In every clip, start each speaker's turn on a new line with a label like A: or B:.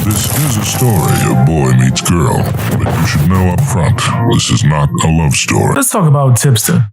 A: This is a story of boy meets girl, but you should know up front, this is not a love story.
B: Let's talk about Tipster.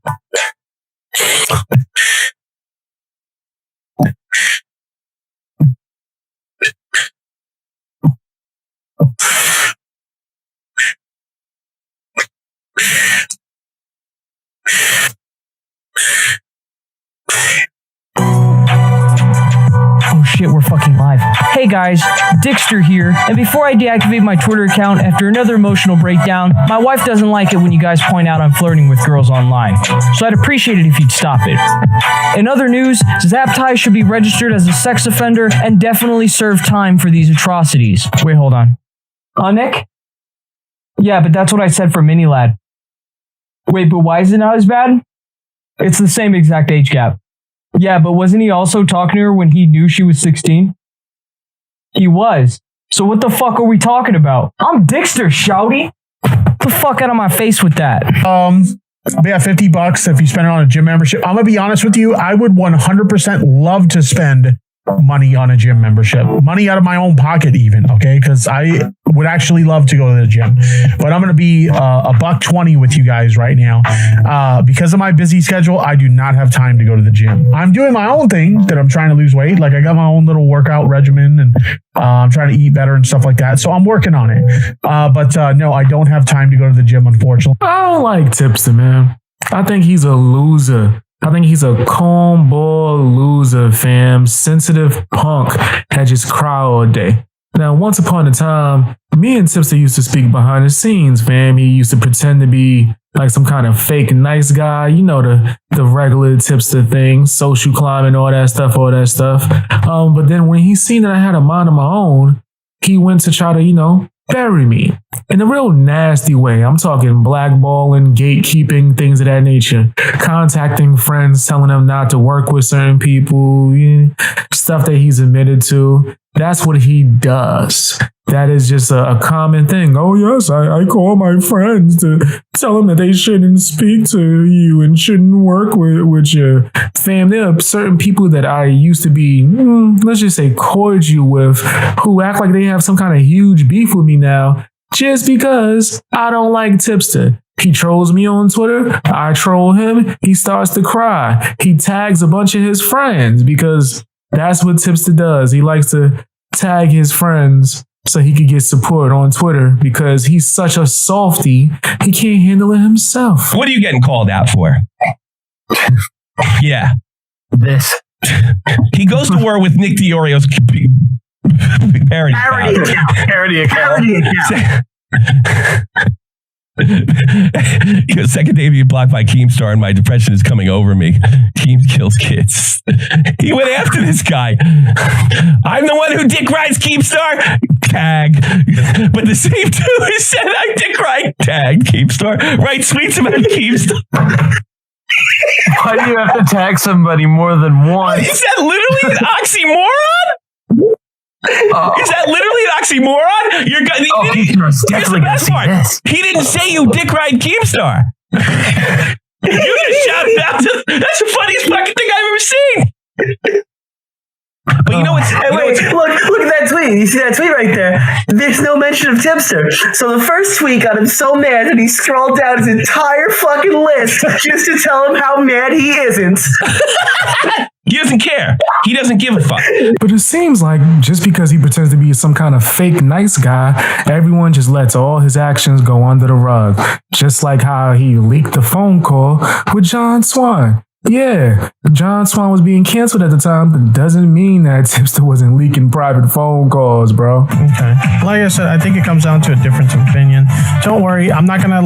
C: Oh shit, we're fucking live. Hey guys, Tipster here, and before I deactivate my Twitter account after another emotional breakdown, my wife doesn't like it when you guys point out I'm flirting with girls online, so I'd appreciate it if you'd stop it. In other news, Zaptai should be registered as a sex offender and definitely serve time for these atrocities. Wait, hold on. Nick? Yeah, but that's what I said for Mini Lad. Wait, but why is it not as bad? It's the same exact age gap. Yeah, but wasn't he also talking to her when he knew she was 16? He was. So what the fuck are we talking about? I'm Dixter, shouty. Get the fuck out of my face with that.
D: Yeah, $50 if you spend it on a gym membership. I'm gonna be honest with you. I would 100% love to spend money on a gym membership, money out of my own pocket even, okay? Because I would actually love to go to the gym, but I'm going to be $120 with you guys right now. Because of my busy schedule, I do not have time to go to the gym. I'm doing my own thing that I'm trying to lose weight. Like I got my own little workout regimen and I'm trying to eat better and stuff like that. So I'm working on it. But no, I don't have time to go to the gym, unfortunately.
B: I don't like Tipster, man. I think he's a loser. I think he's a cornball loser, fam. Sensitive punk that just cry all day. Now, once upon a time, me and Tipster used to speak behind the scenes, fam. He used to pretend to be like some kind of fake nice guy. You know, the regular Tipster thing, social climbing, all that stuff. But then when he seen that I had a mind of my own, he went to try to, bury me in a real nasty way. I'm talking blackballing, gatekeeping, things of that nature, contacting friends, telling them not to work with certain people, stuff that he's admitted to. That's what he does. That is just a common thing. Oh, yes, I call my friends to tell them that they shouldn't speak to you and shouldn't work with you. Fam, there are certain people that I used to be, let's just say, cordial with, who act like they have some kind of huge beef with me now just because I don't like Tipster. He trolls me on Twitter. I troll him. He starts to cry. He tags a bunch of his friends because that's what Tipster does. He likes to tag his friends so he could get support on Twitter because he's such a softy, he can't handle it himself.
E: What are you getting called out for? Yeah.
C: This.
E: He goes to war with Nick DiOrio's parody account. Second day being blocked by Keemstar and my depression is coming over me. Keem kills kids. He went after this guy. I'm the one who dick rides Keemstar. Tag. But the same dude who said I dick ride. Tag Keemstar. Write tweets about Keemstar.
C: Why do you have to tag somebody more than once?
E: Is that literally an oxymoron? Is that literally an oxymoron?
C: Keemstar's definitely going to see this.
E: He didn't say you dick ride Keemstar. You just shouted out to, that's the funniest fucking thing I've ever seen. But look
F: at that tweet. You see that tweet right there? There's no mention of Tipster. So the first tweet got him so mad that he scrolled down his entire fucking list just to tell him how mad he isn't.
E: He doesn't care. He doesn't give a fuck.
B: But it seems like just because he pretends to be some kind of fake nice guy, everyone just lets all his actions go under the rug. Just like how he leaked the phone call with John Swan. Yeah, John Swan was being canceled at the time, but doesn't mean that Tipster wasn't leaking private phone calls, bro.
D: Okay. Like I said, I think it comes down to a difference of opinion. Don't worry, I'm not gonna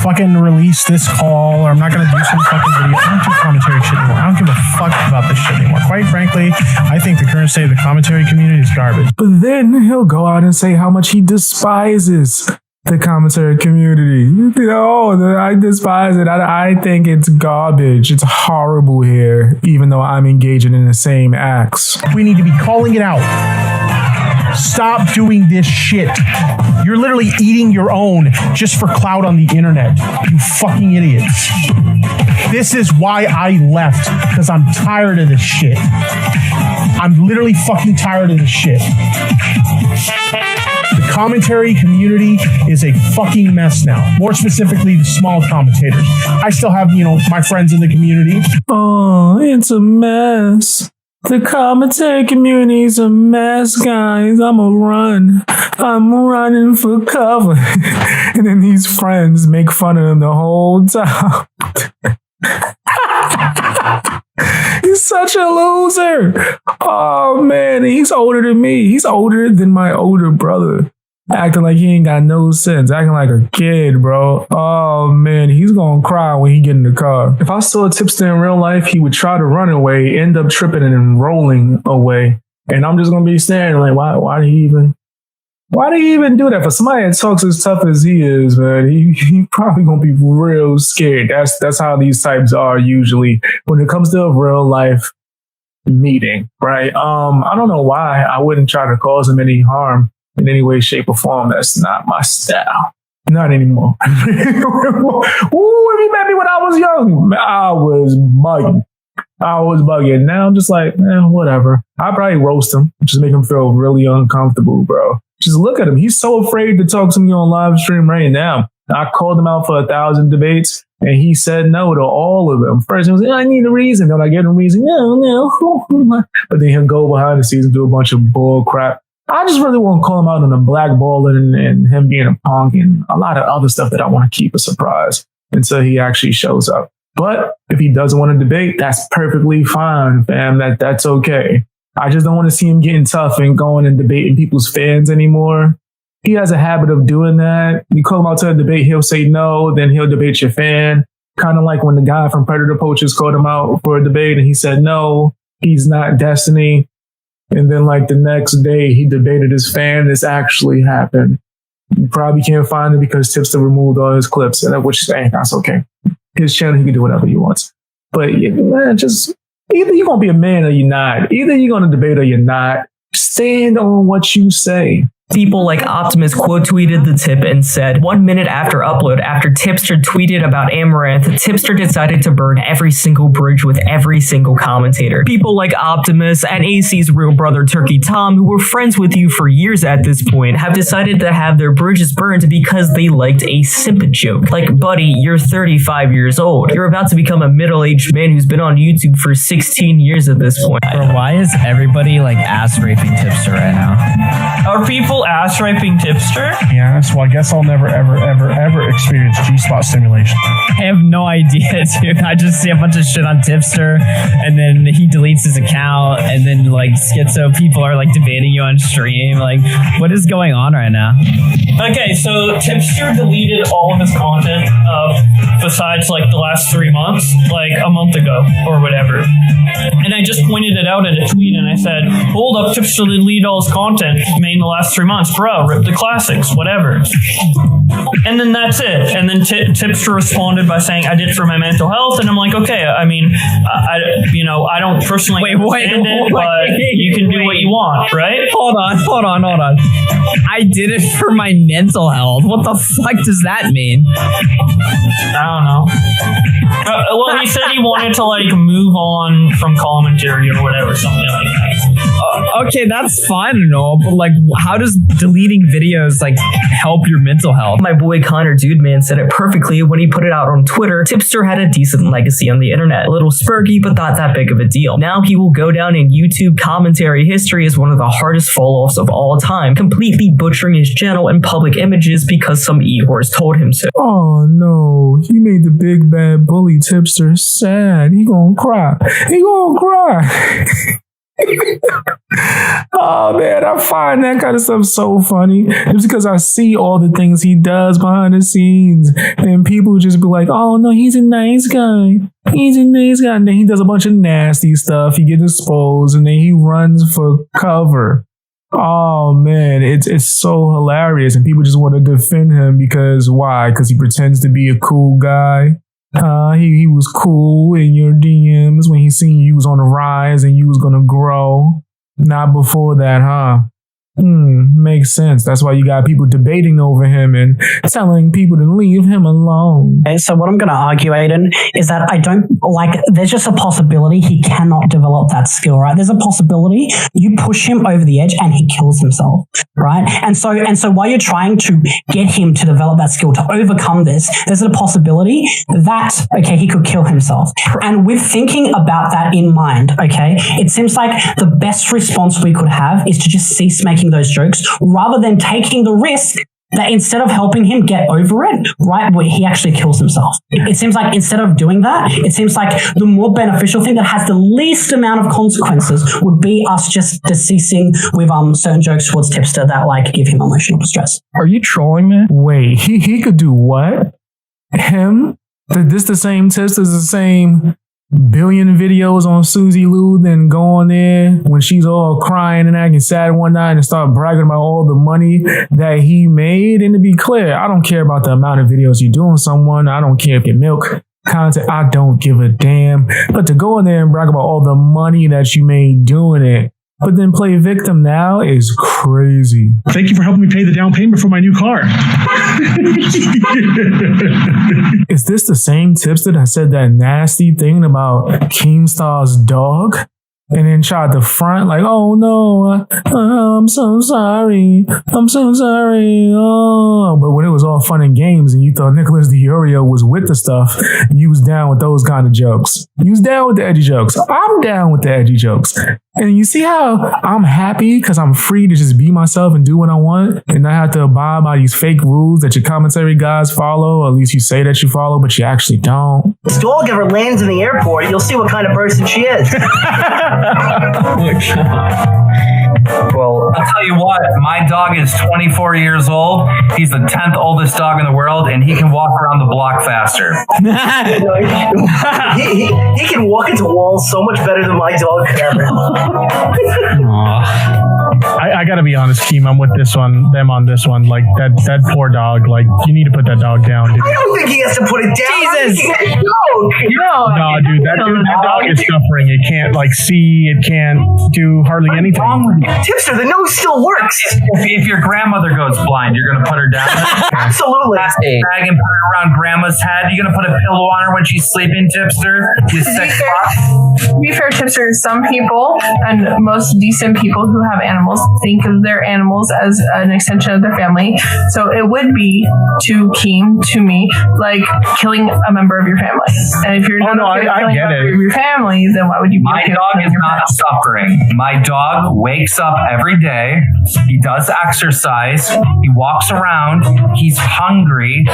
D: fucking release this call, or I'm not gonna do some fucking video. I don't do commentary shit anymore. I don't give a fuck about this shit anymore. Quite frankly, I think the current state of the commentary community is garbage.
B: But then he'll go out and say how much he despises the commentary community. I despise it. I think it's garbage. It's horrible here, even though I'm engaging in the same acts.
D: We need to be calling it out. Stop doing this shit. You're literally eating your own just for clout on the internet. You fucking idiots. This is why I left, because I'm tired of this shit. I'm literally fucking tired of this shit. commentary community is a fucking mess now. More specifically, the small commentators. I still have, my friends in the community.
B: Oh, it's a mess. The commentary community's a mess, guys. I'm running for cover. And then these friends make fun of him the whole time. He's such a loser. Oh, man. He's older than me. He's older than my older brother. Acting like he ain't got no sense. Acting like a kid, bro. Oh, man. He's going to cry when he get in the car. If I saw Tipster in real life, he would try to run away, end up tripping and rolling away. And I'm just going to be staring like, why did he even do that? For somebody that talks as tough as he is, man, he probably going to be real scared. That's how these types are usually when it comes to a real life meeting, right? I don't know why I wouldn't try to cause him any harm in any way, shape, or form. That's not my style. Not anymore. Ooh, if he met me when I was young, I was bugging. Now I'm just like, whatever. I'd probably roast him, just make him feel really uncomfortable, bro. Just look at him. He's so afraid to talk to me on live stream right now. I called him out for 1,000 debates, and he said no to all of them. First, he was like, I need a reason. Then I get him a reason. No. But then he'll go behind the scenes and do a bunch of bull crap. I just really want to call him out on the blackballing and him being a punk and a lot of other stuff that I want to keep a surprise until he actually shows up. But if he doesn't want to debate, that's perfectly fine, fam. That's okay. I just don't want to see him getting tough and going and debating people's fans anymore. He has a habit of doing that. You call him out to a debate, he'll say no, then he'll debate your fan. Kind of like when the guy from Predator Poachers called him out for a debate and he said no, he's not Destiny. And then like the next day he debated his fan. This actually happened. You probably can't find it because Tipster removed all his clips, which that's okay. His channel, he can do whatever he wants. But yeah, man, just either you're going to be a man or you're not. Either you're going to debate or you're not. Stand on what you say.
C: People like Optimus quote tweeted the tip and said, 1 minute after upload, after Tipster tweeted about Amaranth, Tipster decided to burn every single bridge with every single commentator. People like Optimus and AC's real brother Turkey Tom, who were friends with you for years at this point, have decided to have their bridges burned because they liked a simp joke. Like, buddy, you're 35 years old. You're about to become a middle-aged man who's been on YouTube for 16 years at this point.
G: Bro, why is everybody like ass raping Tipster right now?
H: Are people ass raping Tipster?
D: Yeah, so I guess I'll never, ever experience G-spot stimulation.
G: I have no idea, dude. I just see a bunch of shit on Tipster, and then he deletes his account, and then like schizo people are like debating you on stream. Like, what is going on right now?
H: Okay, so Tipster deleted all of his content besides like the last 3 months, like a month ago or whatever. And I just pointed it out in a tweet, and I said, hold up, Tipster deleted all his content made in the last 3 months. Bro, rip the classics, whatever. And then that's it. And then Tipster responded by saying, I did it for my mental health. And I'm like, okay, I mean, I don't personally understand it, but you can do what you want, right?
G: Hold on. I did it for my mental health. What the fuck does that mean?
H: I don't know. Well, he said he wanted to like move on from commentary or whatever, something like that.
G: Okay, that's fine and all, but like, how does deleting videos like help your mental health?
C: My boy Connor Dude Man said it perfectly when he put it out on Twitter. Tipster had a decent legacy on the internet. A little spurky, but not that big of a deal. Now he will go down in YouTube commentary history as one of the hardest fall-offs of all time, completely butchering his channel and public images because some e-horse told him so.
B: Oh no, he made the big bad bully Tipster sad. He gonna cry. Oh man, I find that kind of stuff so funny. It's because I see all the things he does behind the scenes, and people just be like, "Oh no, he's a nice guy. And then he does a bunch of nasty stuff. He gets exposed, and then he runs for cover. Oh man, it's so hilarious, and people just want to defend him because why? Because he pretends to be a cool guy. He was cool in your DMs when he seen you was on the rise and you was gonna grow. Not before that, huh? Makes sense. That's why you got people debating over him and telling people to leave him alone.
I: Okay, so what I'm going to argue, Aiden, is that I don't like, there's just a possibility he cannot develop that skill, right? There's a possibility you push him over the edge and he kills himself, right? And so while you're trying to get him to develop that skill to overcome this, there's a possibility that, okay, he could kill himself. And with thinking about that in mind, okay, it seems like the best response we could have is to just cease making those jokes rather than taking the risk that instead of helping him get over it, right, he actually kills himself. It seems like instead of doing that, it seems like the more beneficial thing that has the least amount of consequences would be us just ceasing with certain jokes towards Tipster that like give him emotional distress.
C: Are you trolling me?
B: Wait, he could do what? Him? This the same Tipster's the same billion videos on Susie Lou, then go on there when she's all crying and acting sad one night and start bragging about all the money that he made. And to be clear, I don't care about the amount of videos you do on someone. I don't care if you milk content. I don't give a damn. But to go in there and brag about all the money that you made doing it, but then play victim now is crazy.
D: Thank you for helping me pay the down payment for my new car.
B: Is this the same Tipster that said that nasty thing about Keemstar's dog? And then tried to front like, oh no, I'm so sorry. I'm so sorry. Oh, but when it was all fun and games and you thought Nicholas DiOrio was with the stuff, you was down with those kind of jokes. You was down with the edgy jokes. I'm down with the edgy jokes. And you see how I'm happy because I'm free to just be myself and do what I want and not have to abide by these fake rules that your commentary guys follow, or at least you say that you follow, but you actually don't.
F: This dog ever lands in the airport, you'll see what kind of person she is.
J: Well, I'll tell you what, my dog is 24 years old. He's the 10th oldest dog in the world, and he can walk around the block faster.
F: he can walk into walls so much better than my dog could ever.
D: I gotta be honest, Keem, I'm with them on this one. Like that poor dog, like you need to put that dog down, dude.
F: I don't think he has to put it down.
C: Jesus!
D: No, dude, that dog is suffering. It can't like see, it can't do hardly anything.
F: Tipster, the nose still works.
J: If your grandmother goes blind, you're gonna put her down.
F: Absolutely.
J: Bag and put her around grandma's head. You're gonna put a pillow on her when she's sleeping, Tipster. You sick fuck.
K: To be fair, Tipster, some people and most decent people who have animals think of their animals as an extension of their family. So it would be to Keem, to me, like killing a member of your family. And if you're not killing a member of your family, then why would you be
J: My dog is not suffering. My dog wakes up every day. He does exercise. He walks around. He's hungry.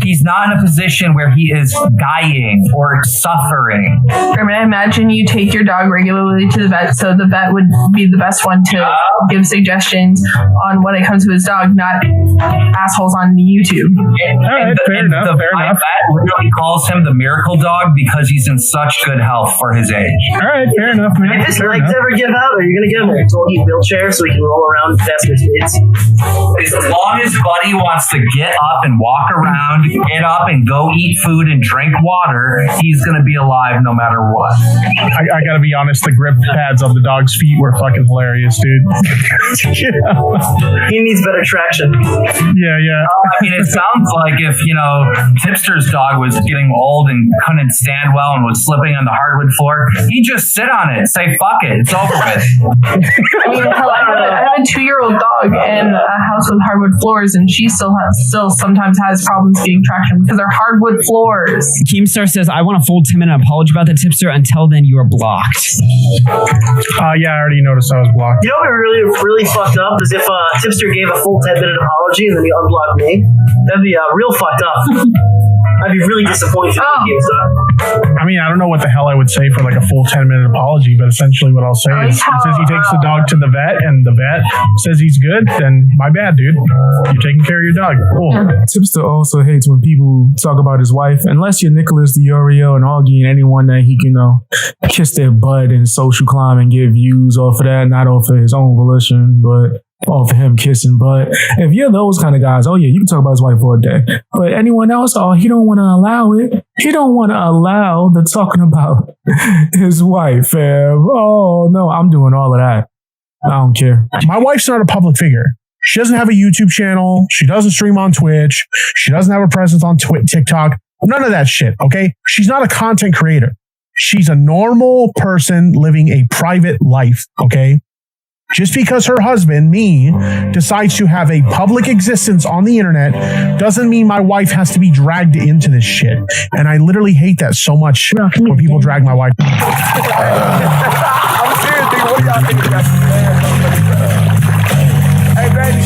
J: He's not in a position where he is dying or suffering.
K: I mean, I imagine you take your dog regularly to the vet, so the vet would be the best one to give suggestions on when it comes to his dog, not assholes on YouTube.
D: Fair enough.
J: My vet really calls him the miracle dog because he's in such good health for his age.
D: All right, fair enough, man.
F: If his legs ever give out, are you going to get him a doggy wheelchair so he can roll around fast as kids?
J: As long as Buddy wants to get up and walk around, get up and go eat food and drink water, he's going to be alive no matter what.
D: I gotta be honest, the grip pads on the dog's feet were fucking hilarious, dude.
F: He needs better traction.
D: Yeah.
J: I mean, it sounds like if, Tipster's dog was getting old and couldn't stand well and was slipping on the hardwood floor, he'd just sit on it and say, fuck it, it's over with.
K: I mean, hell, I have a 2-year-old dog in a house with hardwood floors, and she still sometimes has problems getting traction because they're hardwood floors.
C: Keemstar says, I want a full 10-minute apology about the Tipster. Until then, you are blocked.
D: Yeah, I already noticed I was blocked.
F: You know what would be really fucked up is if Tipster gave a full 10-minute apology and then he unblocked me. That'd be real fucked up. I'd be really disappointed.
D: I mean, I don't know what the hell I would say for like a full 10-minute apology, but essentially what I'll say is he says he takes the dog to the vet and the vet says he's good, then my bad, dude. You're taking care of your dog. Cool.
B: Tipster also hates when people talk about his wife, unless you're Nicholas DiOrio and Augie and anyone that he can kiss their butt and social climb and get views off of that, not off of his own volition, but off of him kissing butt. If you're those kind of guys, oh yeah, you can talk about his wife for a day. But anyone else, he don't want to allow it. He don't want to allow the talking about his wife, fam. Oh no, I'm doing all of that. I don't care.
D: My wife's not a public figure. She doesn't have a YouTube channel. She doesn't stream on Twitch. She doesn't have a presence on TikTok. None of that shit, okay? She's not a content creator. She's a normal person living a private life, okay? Just because her husband, me, decides to have a public existence on the internet doesn't mean my wife has to be dragged into this shit. And I literally hate that so much when people drag my wife.
L: I'm serious, dude. What do y'all think about Hey, baby.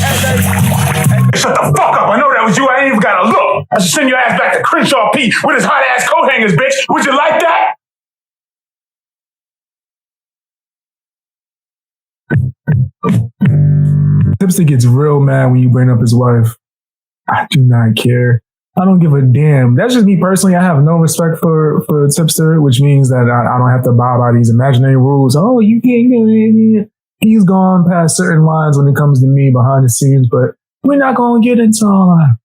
M: Shut the fuck up. I know that was you. I ain't even got to look. I should send your ass back to Crenshaw P with his hot ass coat hangers, bitch. Would you like that?
B: Tipster gets real mad when you bring up his wife. I do not care. I don't give a damn. That's just me personally. I have no respect for Tipster, which means that I don't have to abide by these imaginary rules. Oh, you can't do it. He's gone past certain lines when it comes to me behind the scenes, but we're not going to get into all that.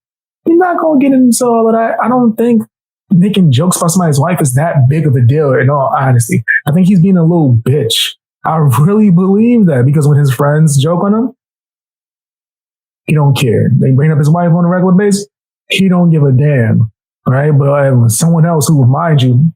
B: We're not going to get into all of that. I don't think making jokes about somebody's wife is that big of a deal, in all honesty. I think he's being a little bitch. I really believe that because when his friends joke on him, he don't care. They bring up his wife on a regular basis, he don't give a damn, right? But when someone else who, mind you,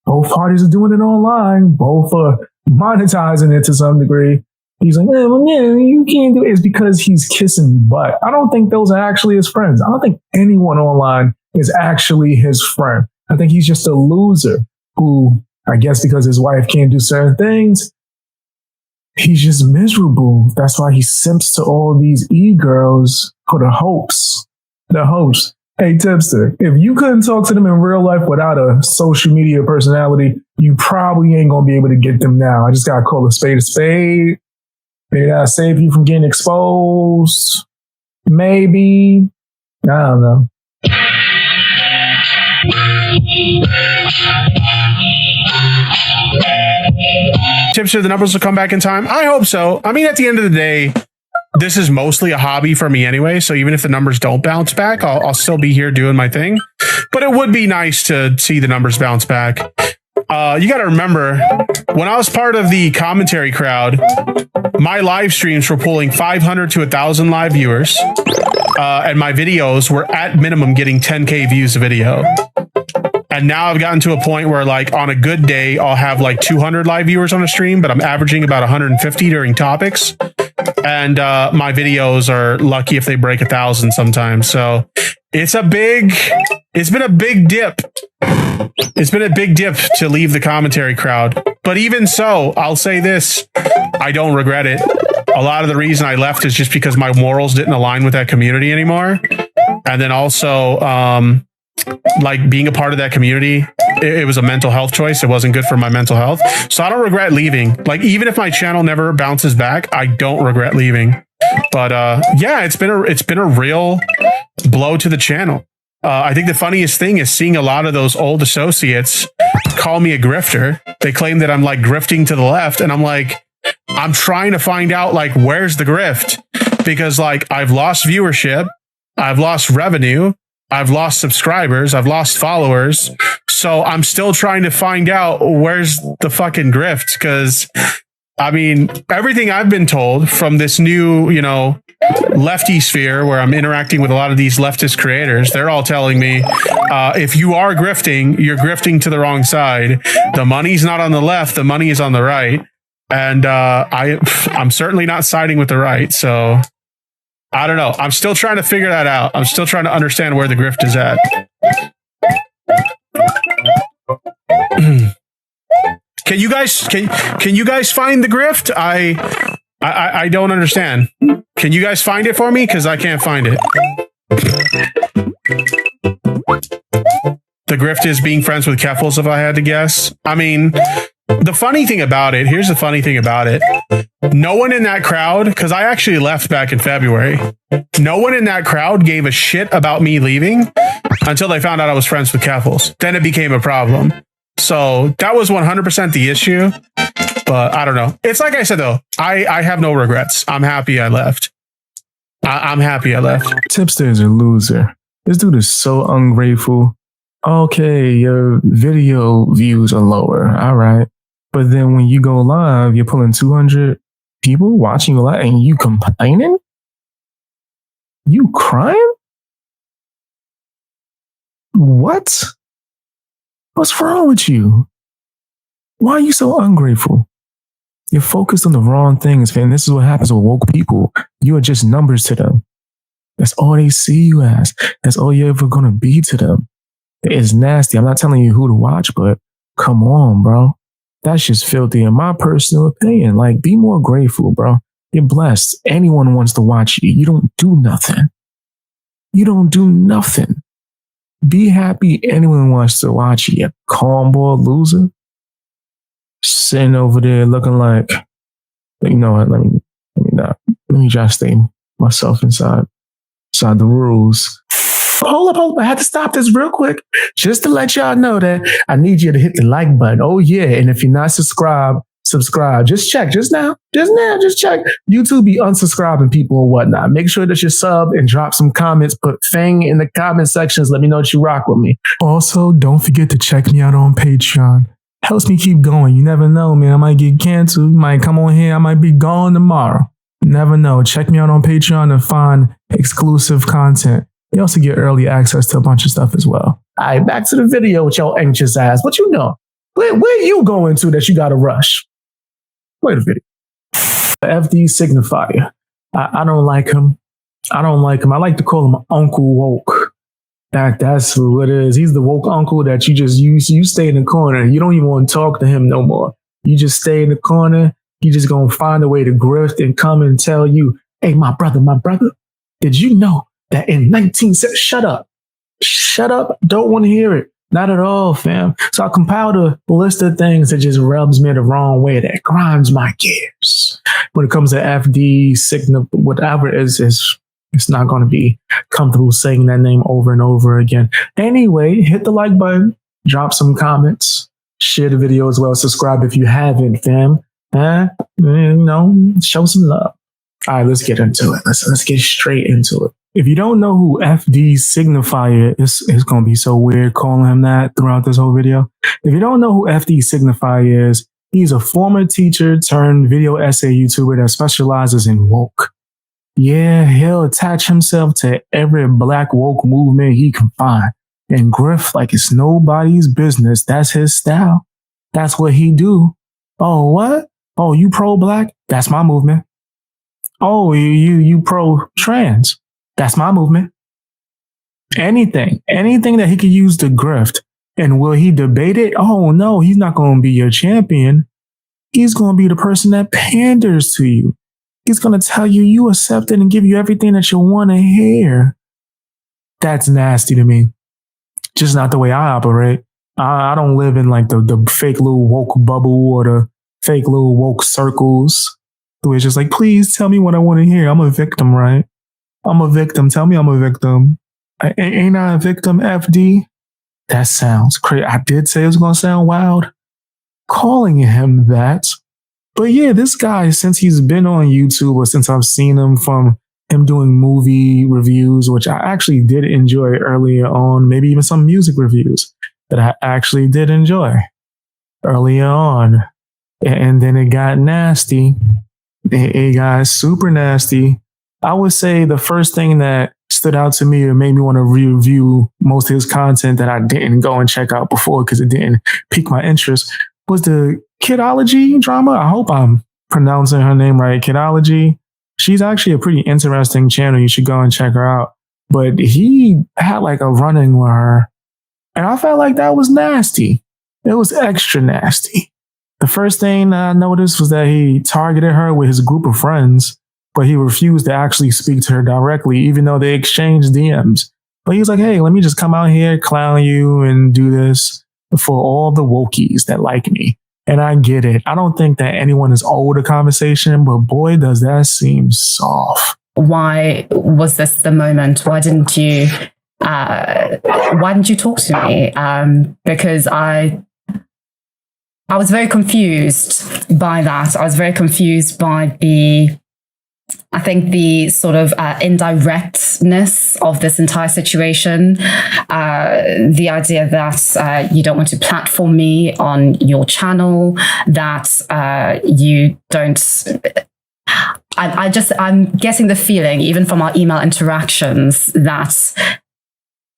B: both parties are doing it online, both are monetizing it to some degree, he's like, well, yeah, you can't do it. It's because he's kissing butt. I don't think those are actually his friends. I don't think anyone online is actually his friend. I think he's just a loser who, I guess because his wife can't do certain things, he's just miserable. That's why he simps to all these e-girls for the hopes. The hopes. Hey, Tipster, if you couldn't talk to them in real life without a social media personality, you probably ain't going to be able to get them now. I just got to call a spade a spade. Maybe that'll save you from getting exposed. Maybe. I don't know.
D: Tipster, the numbers will come back in time. I hope so. I mean, at the end of the day, this is mostly a hobby for me anyway. So even if the numbers don't bounce back, I'll still be here doing my thing. But it would be nice to see the numbers bounce back. You got to remember, when I was part of the commentary crowd, my live streams were pulling 500 to 1,000 live viewers. And my videos were at minimum getting 10K views a video. And now I've gotten to a point where, like, on a good day, I'll have like 200 live viewers on a stream, but I'm averaging about 150 during topics. And my videos are lucky if they break 1,000 sometimes. So it's been a big dip. It's been a big dip to leave the commentary crowd. But even so, I'll say this, I don't regret it. A lot of the reason I left is just because my morals didn't align with that community anymore. And then also, like, being a part of that community, it was a mental health choice. It wasn't good for my mental health. So I don't regret leaving. Like, even if my channel never bounces back, I don't regret leaving. But yeah, it's been a real blow to the channel. I think the funniest thing is seeing a lot of those old associates call me a grifter. They claim that I'm like grifting to the left. And I'm like, I'm trying to find out, like, where's the grift? Because, like, I've lost viewership. I've lost revenue. I've lost subscribers. I've lost followers. So I'm still trying to find out where's the fucking grift. Because, I mean, everything I've been told from this new, lefty sphere where I'm interacting with a lot of these leftist creators, they're all telling me, if you are grifting, you're grifting to the wrong side. The money's not on the left. The money is on the right. And I'm certainly not siding with the right. So I don't know. I'm still trying to figure that out. I'm still trying to understand where the grift is at. Can you guys find the grift? I don't understand. Can you guys find it for me? Because I can't find it. The grift is being friends with Keffels, if I had to guess. I mean, the funny thing about it, here's the funny thing about it. No one in that crowd, because I actually left back in February, no one in that crowd gave a shit about me leaving until they found out I was friends with Keffels. Then it became a problem. So that was 100% the issue. But I don't know. It's like I said, though, I have no regrets. I'm happy I left. I'm happy I left.
B: Tipster is a loser. This dude is so ungrateful. Okay, your video views are lower. All right. But then when you go live, you're pulling 200 people watching you live and you complaining? You crying? What? What's wrong with you? Why are you so ungrateful? You're focused on the wrong things, man. This is what happens with woke people. You are just numbers to them. That's all they see you as. That's all you're ever going to be to them. It's nasty. I'm not telling you who to watch, but come on, bro. That's just filthy in my personal opinion. Like, be more grateful, bro. You're blessed. Anyone wants to watch you. You don't do nothing. You don't do nothing. Be happy anyone wants to watch you, you cornball loser. Sitting over there looking like, you know what, let me just stay myself inside the rules. Hold up. I had to stop this real quick just to let y'all know that I need you to hit the like button. Oh yeah. And if you're not subscribed, subscribe. Just check just now, just check. YouTube be unsubscribing people or whatnot. Make sure that you sub and drop some comments. Put Fang in the comment sections. Let me know that you rock with me. Also, don't forget to check me out on Patreon. Helps me keep going. You never know, man. I might get canceled. You might come on here. I might be gone tomorrow. Never know. Check me out on Patreon to find exclusive content. You also get early access to a bunch of stuff as well. All right, back to the video with your anxious ass. What you know? Where you going to that you got to rush? Play the video. FD Signifier. I don't like him. I like to call him Uncle Woke. That's what it is. He's the woke uncle that you stay in the corner. You don't even want to talk to him no more. You just stay in the corner. He just gonna find a way to grift and come and tell you, hey, my brother, did you know that in 1970, shut up. Don't want to hear it. Not at all, fam. So I compiled a list of things that just rubs me the wrong way, that grinds my gears. When it comes to FD, Signa, whatever it is, it's not going to be comfortable saying that name over and over again. Anyway, hit the like button, drop some comments, share the video as well, subscribe if you haven't, fam. Show some love. All right, let's get into it. Let's get straight into it. If you don't know who FD Signifier is, it's going to be so weird calling him that throughout this whole video. If you don't know who FD Signifier is, he's a former teacher turned video essay YouTuber that specializes in woke. Yeah, he'll attach himself to every black woke movement he can find and grift like it's nobody's business. That's his style. That's what he do. Oh, what? Oh, you pro-black? That's my movement. Oh, you pro-trans? That's my movement. Anything that he could use to grift. And will he debate it? Oh, no, he's not going to be your champion. He's going to be the person that panders to you. He's going to tell you accept it and give you everything that you want to hear. That's nasty to me. Just not the way I operate. I don't live in like the fake little woke bubble or the fake little woke circles. Where it's just like, please tell me what I want to hear. I'm a victim, right? I'm a victim. Tell me I'm a victim. Ain't I a victim, FD? That sounds crazy. I did say it was going to sound wild. Calling him that. But yeah, this guy, since he's been on YouTube or since I've seen him from him doing movie reviews, which I actually did enjoy earlier on, maybe even some music reviews that I actually did enjoy earlier on. And then it got nasty. It got super nasty. I would say the first thing that stood out to me or made me want to review most of his content that I didn't go and check out before because it didn't pique my interest was the Kidology drama. I hope I'm pronouncing her name right. Kidology. She's actually a pretty interesting channel. You should go and check her out. But he had like a run-in with her. And I felt like that was nasty. It was extra nasty. The first thing I noticed was that he targeted her with his group of friends, but he refused to actually speak to her directly, even though they exchanged DMs. But he was like, hey, let me just come out here, clown you, and do this for all the wokies that like me. And I get it. I don't think that anyone is owed a conversation, but boy, does that seem soft.
N: Why was this the moment? Why didn't you talk to me? Because I was very confused by that. I was very confused by the sort of indirectness of this entire situation. The idea that you don't want to platform me on your channel, that you don't I'm getting the feeling, even from our email interactions, that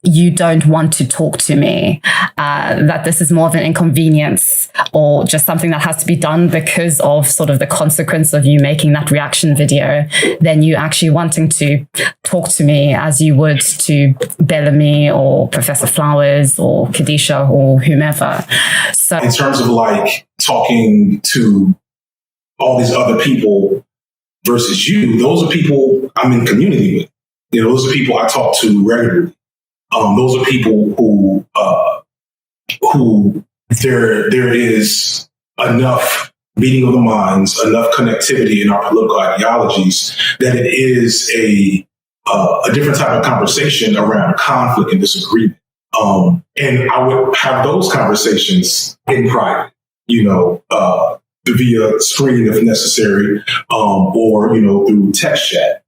N: you don't want to talk to me, that this is more of an inconvenience or just something that has to be done because of sort of the consequence of you making that reaction video than you actually wanting to talk to me as you would to Bellamy or Professor Flowers or Kadisha or whomever. So
M: in terms of like talking to all these other people versus you, those are people I'm in community with. You know, those are people I talk to regularly. Those are people who there is enough meeting of the minds, enough connectivity in our political ideologies that it is a different type of conversation around conflict and disagreement. And I would have those conversations in private, you know, via screen if necessary, or, you know, through text chat.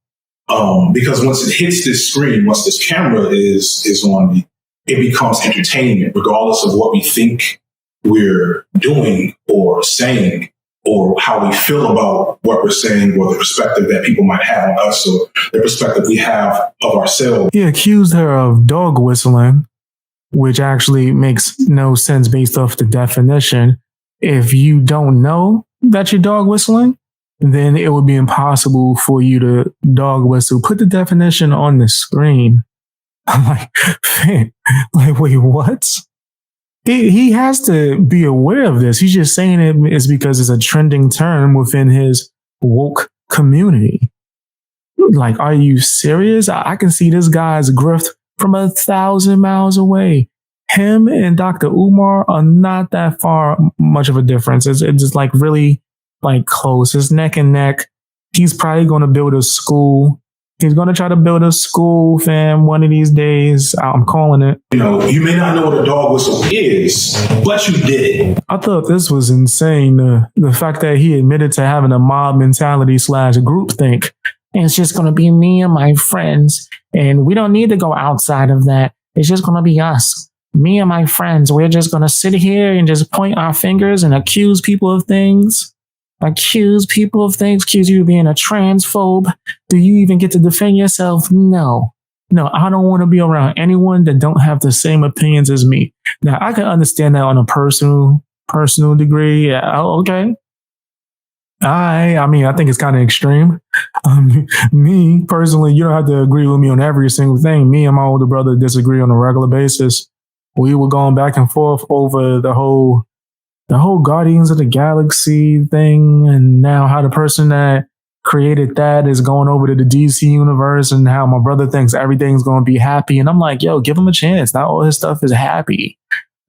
M: Because once it hits this screen, once this camera is on me, it becomes entertainment, regardless of what we think we're doing or saying, or how we feel about what we're saying, or the perspective that people might have on us, or the perspective we have of ourselves.
B: He accused her of dog whistling, which actually makes no sense based off the definition. If you don't know that you're dog whistling, then it would be impossible for you to dog whistle. Put the definition on the screen. I'm like, man, like, wait, what? He has to be aware of this. He's just saying it is because it's a trending term within his woke community. Like, are you serious? I can see this guy's grift from 1,000 miles away. Him and Dr. Umar are not that far much of a difference. It's just like really like close. It's neck and neck. He's probably going to build a school. He's going to try to build a school, fam, one of these days. I'm calling it.
M: You know, you may not know what a dog whistle is, but you did.
B: I thought this was insane. The fact that he admitted to having a mob mentality / groupthink. And it's just going to be me and my friends. And we don't need to go outside of that. It's just going to be us. Me and my friends. We're just going to sit here and just point our fingers and accuse people of things. Accuse people of things, accuse you of being a transphobe. Do you even get to defend yourself? No, I don't want to be around anyone that don't have the same opinions as me. Now, I can understand that on a personal degree. Yeah, okay. I mean, I think it's kind of extreme. Me personally, you don't have to agree with me on every single thing. Me and my older brother disagree on a regular basis. We were going back and forth over the whole Guardians of the Galaxy thing, and now how the person that created that is going over to the DC universe, and how my brother thinks everything's going to be happy. And I'm like, yo, give him a chance. Not all his stuff is happy.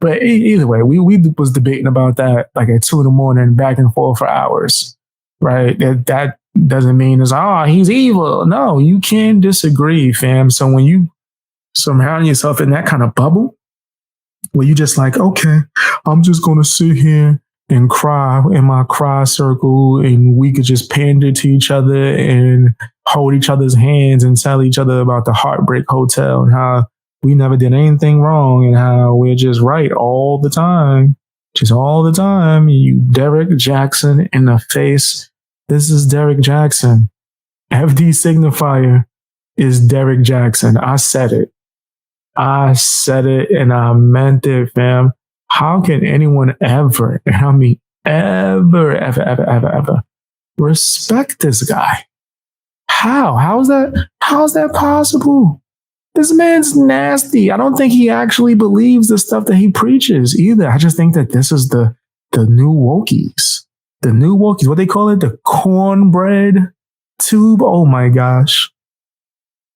B: But either way, we was debating about that like at 2 a.m, back and forth for hours, right? That doesn't mean it's, he's evil. No, you can disagree, fam. So when you surround yourself in that kind of bubble, where you just like, okay, I'm just going to sit here and cry in my cry circle, and we could just pander to each other and hold each other's hands and tell each other about the Heartbreak Hotel and how we never did anything wrong and how we're just right all the time. Just all the time. You Derek Jackson in the face. This is Derek Jackson. FD Signifier is Derek Jackson. I said it and I meant it, fam. How can anyone ever, and I mean ever respect this guy? How's that possible? This man's nasty. I don't think he actually believes the stuff that he preaches either. I just think that this is the new wokies. The new wokies, what they call it? The cornbread tube. Oh my gosh.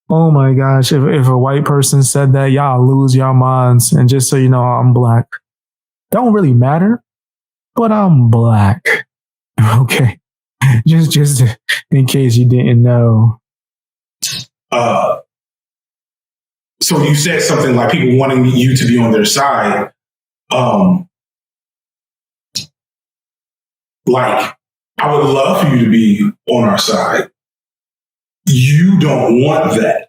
B: If a white person said that, y'all lose your minds. And just so you know, I'm black. Don't really matter, but I'm black. Okay. Just in case you didn't know.
M: So you said something like people wanting you to be on their side. Like, I would love for you to be on our side. You don't want that,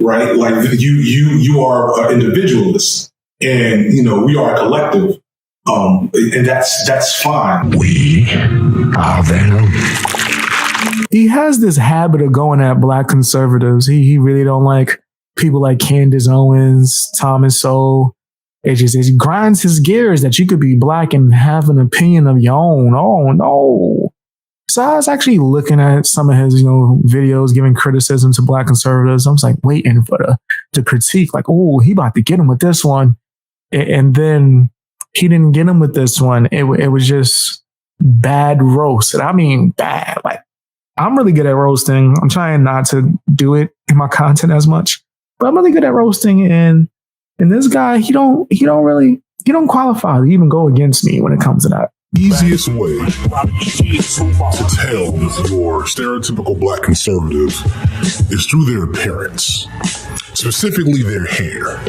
M: right? Like you are an individualist, and you know we are a collective, and that's fine.
A: We are them.
B: he has this habit of going at black conservatives. He really don't like people like Candace Owens, Thomas Sowell. It grinds his gears that you could be black and have an opinion of your own. Oh no. So I was actually looking at some of his, videos giving criticism to black conservatives. I was like waiting for the critique, like, oh, he about to get him with this one. And then he didn't get him with this one. It was just bad roast. And I mean bad. Like, I'm really good at roasting. I'm trying not to do it in my content as much, but I'm really good at roasting. And this guy, he don't qualify to even go against me when it comes to that.
A: Easiest way to tell your stereotypical black conservative is through their appearance, specifically their hair.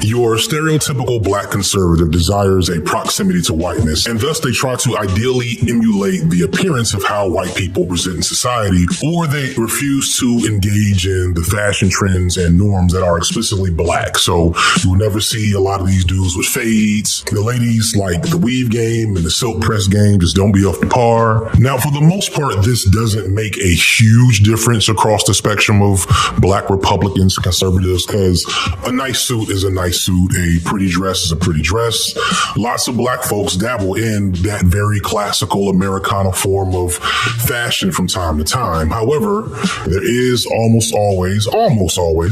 A: Your stereotypical black conservative desires a proximity to whiteness, and thus they try to ideally emulate the appearance of how white people present in society, or they refuse to engage in the fashion trends and norms that are explicitly black. So you will never see a lot of these dudes with fades. The ladies like the weave game and the silk press game just don't be up to par. Now, for the most part, this doesn't make a huge difference across the spectrum of black Republicans and conservatives, because a nice suit is a nice suit. A pretty dress is a pretty dress. Lots of black folks dabble in that very classical Americana form of fashion from time to time. However, there is almost always,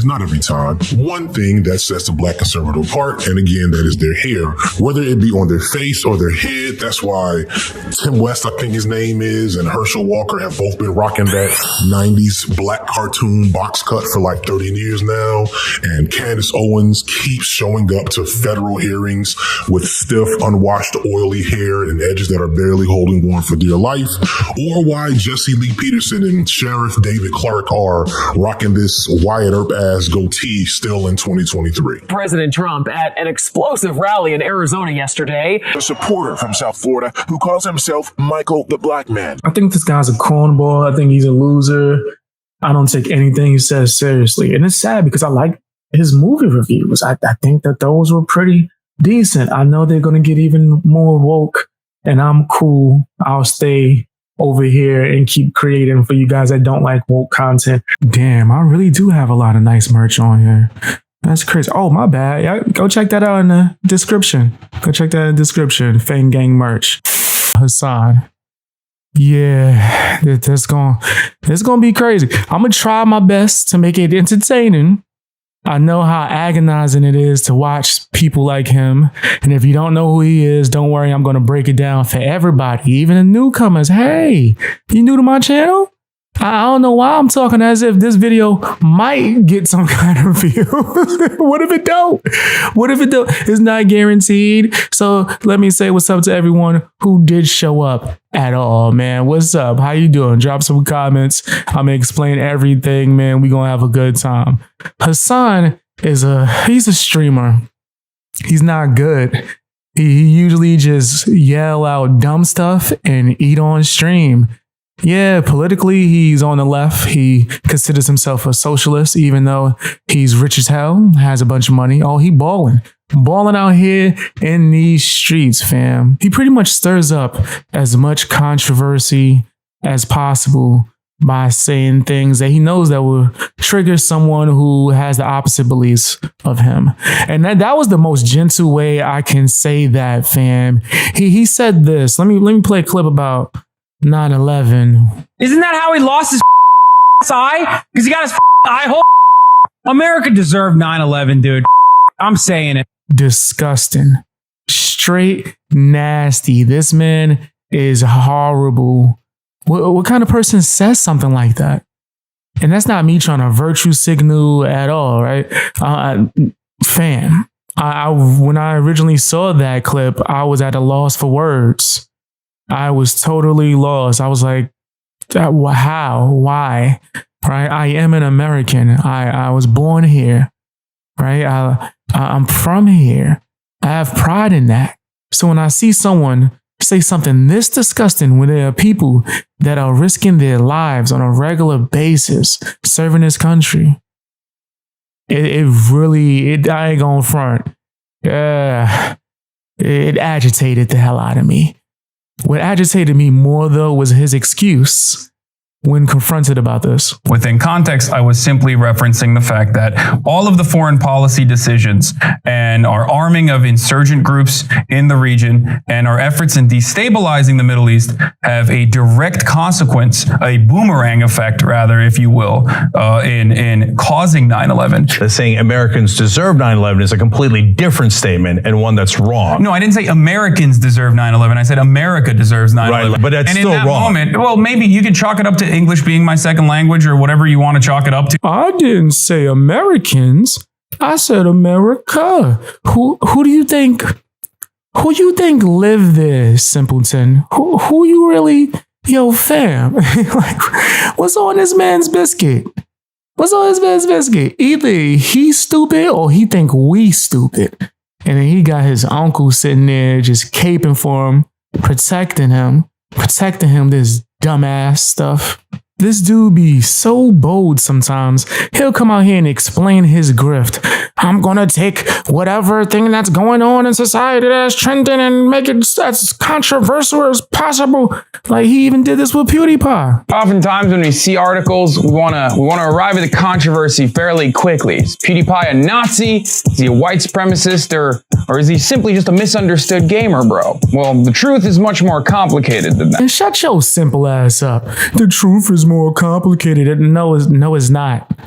A: not every time, one thing that sets the black conservative apart. And again, that is their hair, whether it be on their face or their head. That's why Tim West, I think his name is, and Herschel Walker have both been rocking that 90s black cartoon box cut for like 30 years now. And Candace Owens keeps showing up to federal hearings with stiff, unwashed, oily hair and edges that are barely holding on for dear life. Or why Jesse Lee Peterson and Sheriff David Clark are rocking this Wyatt Earp ass goatee still in 2023.
O: President Trump at an explosive rally in Arizona yesterday.
P: A supporter from South Florida who calls himself Michael the Black Man.
B: I think this guy's a cornball. I think he's a loser. I don't take anything he says seriously. And it's sad because I like his movie reviews. I think that those were pretty decent. I know they're going to get even more woke, and I'm cool. I'll stay over here and keep creating for you guys that don't like woke content. Damn, I really do have a lot of nice merch on here. That's crazy. Oh, my bad. Yeah, go check that out in the description. Fang Gang merch. Hasan. Yeah, it's gonna be crazy. I'm gonna try my best to make it entertaining. I know how agonizing it is to watch people like him. And if you don't know who he is, don't worry, I'm gonna break it down for everybody, even the newcomers. Hey, you new to my channel? I don't know why I'm talking as if this video might get some kind of view. What if it don't? It's not guaranteed. So let me say what's up to everyone who did show up at all, man. What's up? How you doing? Drop some comments. I'm gonna explain everything, man. We gonna have a good time. Hasan he's a streamer. He's not good. He usually just yell out dumb stuff and eat on stream. Yeah, politically, he's on the left. He considers himself a socialist, even though he's rich as hell, has a bunch of money. Oh, he balling out here in these streets, fam. He pretty much stirs up as much controversy as possible by saying things that he knows that will trigger someone who has the opposite beliefs of him. And that was the most gentle way I can say that, fam. He said this. Let me play a clip about 9/11.
C: Isn't that how he lost his eye? Because he got his eye hole. America deserved 9/11, dude. I'm saying it.
B: Disgusting. Straight nasty. This man is horrible. What kind of person says something like that? And that's not me trying to virtue signal at all, right? Fam, when I originally saw that clip, I was at a loss for words. I was totally lost. I was like, how? Why? Right? I am an American. I was born here. Right? I'm from here. I have pride in that. So when I see someone say something this disgusting when there are people that are risking their lives on a regular basis serving this country, it really, I ain't gonna front. It agitated the hell out of me. What agitated me more, though, was his excuse when confronted about this?
Q: Within context, I was simply referencing the fact that all of the foreign policy decisions and our arming of insurgent groups in the region and our efforts in destabilizing the Middle East have a direct consequence, a boomerang effect, rather, if you will, in causing 9/11.
R: Saying Americans deserve 9/11 is a completely different statement and one that's wrong.
Q: No, I didn't say Americans deserve 9/11. I said America deserves 9/11.
R: Right, but that's
Q: and
R: still
Q: in that
R: wrong.
Q: moment, well, maybe you could chalk it up to English being my second language or whatever you want to chalk it up to.
B: I didn't say Americans. I said America. Who do you think? Who you think live there, simpleton? Who you really? Yo, fam. Like, what's on this man's biscuit? What's on this man's biscuit? Either he's stupid or he think we stupid. And then he got his uncle sitting there just caping for him, protecting him, this dumbass stuff. This dude be so bold sometimes. He'll come out here and explain his grift. I'm gonna take whatever thing that's going on in society that's trending and make it as controversial as possible. Like he even did this with PewDiePie.
S: Oftentimes when we see articles, we wanna arrive at the controversy fairly quickly. Is PewDiePie a Nazi? Is he a white supremacist? Or is he simply just a misunderstood gamer, bro? Well, the truth is much more complicated than that.
B: And shut your simple ass up. The truth is more complicated. No, it's not.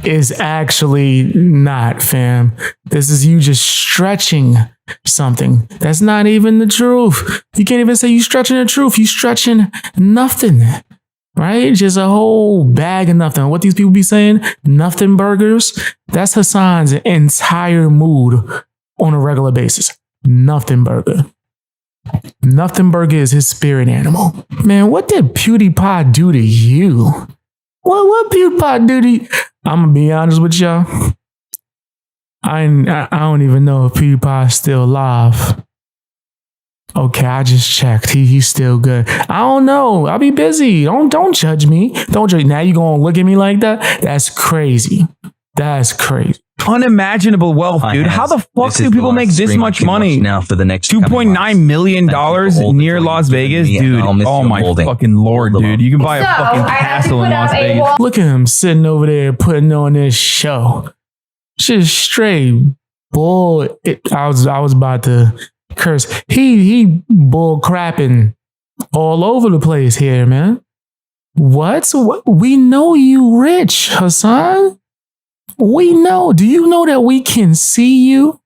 B: It's actually not, fam. This is you just stretching something. That's not even the truth. You can't even say you stretching the truth. You stretching nothing, right? Just a whole bag of nothing. What these people be saying? Nothing burgers. That's Hasan's entire mood on a regular basis. Nothing burger. Nothing burger is his spirit animal. Man, what did PewDiePie do to you? What PewDiePie do to you? I'm gonna be honest with y'all. I don't even know if PewDiePie's still alive. Okay, I just checked. He's still good. I don't know. I'll be busy. Don't judge me. Don't judge. Now you gonna look at me like that? That's crazy. That's crazy.
T: Unimaginable wealth, dude. How the fuck do people make this much money? Now for the next $2.9 million near Las Vegas, dude. Oh my fucking lord, dude. You can buy a fucking castle in Las Vegas.
B: Look at him sitting over there putting on this show. Just straight bull. I was about to curse. He bull crapping all over the place here, man. What? We know you rich, Hasan. We know. Do you know that we can see you?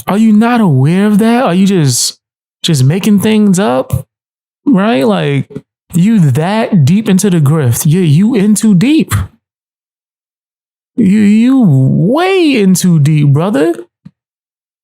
B: Are you not aware of that? Are you just making things up? Right? Like, you that deep into the grift. You in too deep. You way in too deep, brother.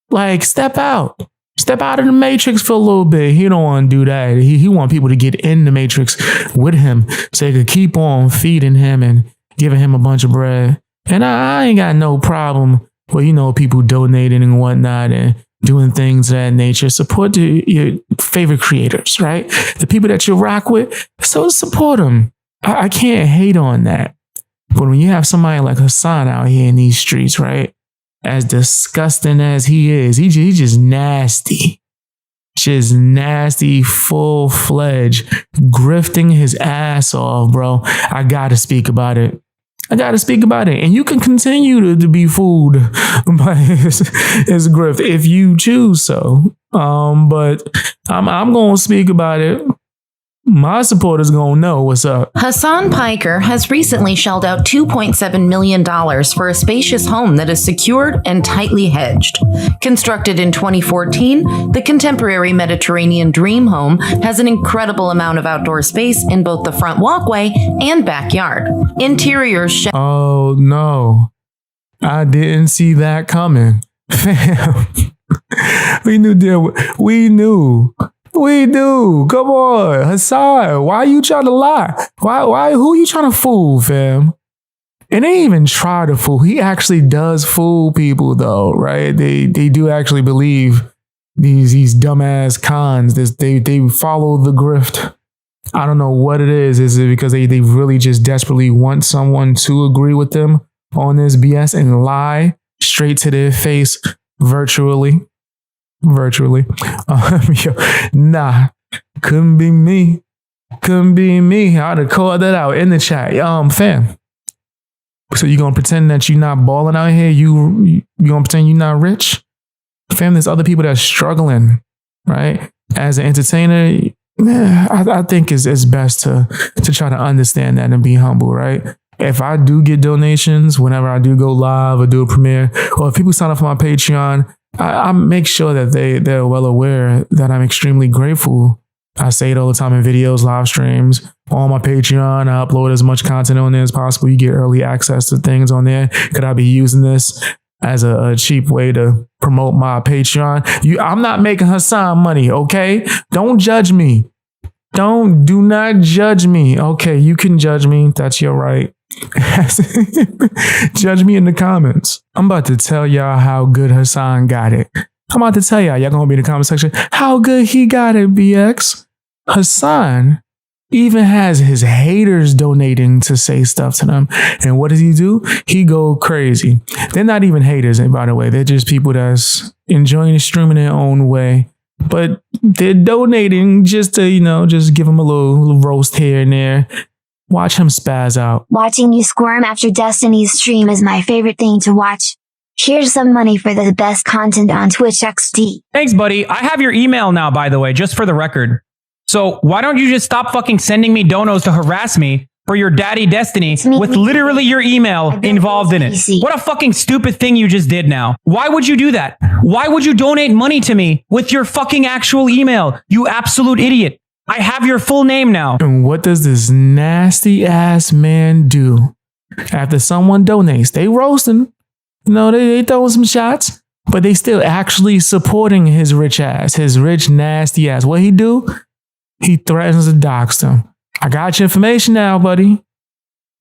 B: Like, step out. Step out of the matrix for a little bit. He don't want to do that. He want people to get in the matrix with him so they could keep on feeding him and giving him a bunch of bread. And I ain't got no problem with, people donating and whatnot and doing things of that nature. Support your favorite creators, right? The people that you rock with, so support them. I can't hate on that. But when you have somebody like Hasan out here in these streets, right? As disgusting as he is, he just nasty. Just nasty, full-fledged, grifting his ass off, bro. I gotta speak about it. And you can continue to be fooled by his grift if you choose so. But I'm going to speak about it. My supporters gonna know what's up.
U: Hasan Piker has recently shelled out $2.7 million for a spacious home that is secured and tightly hedged. Constructed in 2014, the contemporary Mediterranean dream home has an incredible amount of outdoor space in both the front walkway and backyard. Interiors
B: Oh no, I didn't see that coming. Fam, we knew. We do. Come on, Hasan. Why you trying to lie? Why? Who you trying to fool, fam? And they even try to fool. He actually does fool people, though, right? They do actually believe these dumbass cons. They follow the grift. I don't know what it is. Is it because they really just desperately want someone to agree with them on this BS and lie straight to their face virtually? Nah, couldn't be me. Couldn't be me. I'd have called that out in the chat. Fam. So you gonna pretend that you're not balling out here? You gonna pretend you're not rich? Fam, there's other people that's struggling, right? As an entertainer, I think it's best to try to understand that and be humble, right? If I do get donations, whenever I do go live or do a premiere, or if people sign up for my Patreon, I make sure that they're well aware that I'm extremely grateful. I say it all the time in videos, live streams, on my Patreon. I upload as much content on there as possible. You get early access to things on there. Could I be using this as a cheap way to promote my Patreon? I'm not making Hasan money, okay? Don't judge me. Do not judge me. Okay, you can judge me. That's your right. Judge me in the comments. I'm about to tell y'all how good Hasan got it. I'm about to tell y'all. Y'all gonna be in the comment section. How good he got it, BX. Hasan even has his haters donating to say stuff to them. And what does he do? He go crazy. They're not even haters, by the way. They're just people that's enjoying the stream in their own way. But they're donating just to, just give him a little roast here and there. Watch him spaz out.
E: Watching you squirm after Destiny's stream is my favorite thing to watch. Here's some money for the best content on Twitch XD.
C: Thanks, buddy. I have your email now, by the way, just for the record. So why don't you just stop fucking sending me donos to harass me for your daddy Destiny with literally your email involved in it? What a fucking stupid thing you just did now. Why would you do that? Why would you donate money to me with your fucking actual email? You absolute idiot. I have your full name now.
B: And what does this nasty ass man do? After someone donates, they roasting. They throwing some shots, but they still actually supporting his rich ass, his rich, nasty ass. What he do? He threatens to dox them. I got your information now, buddy.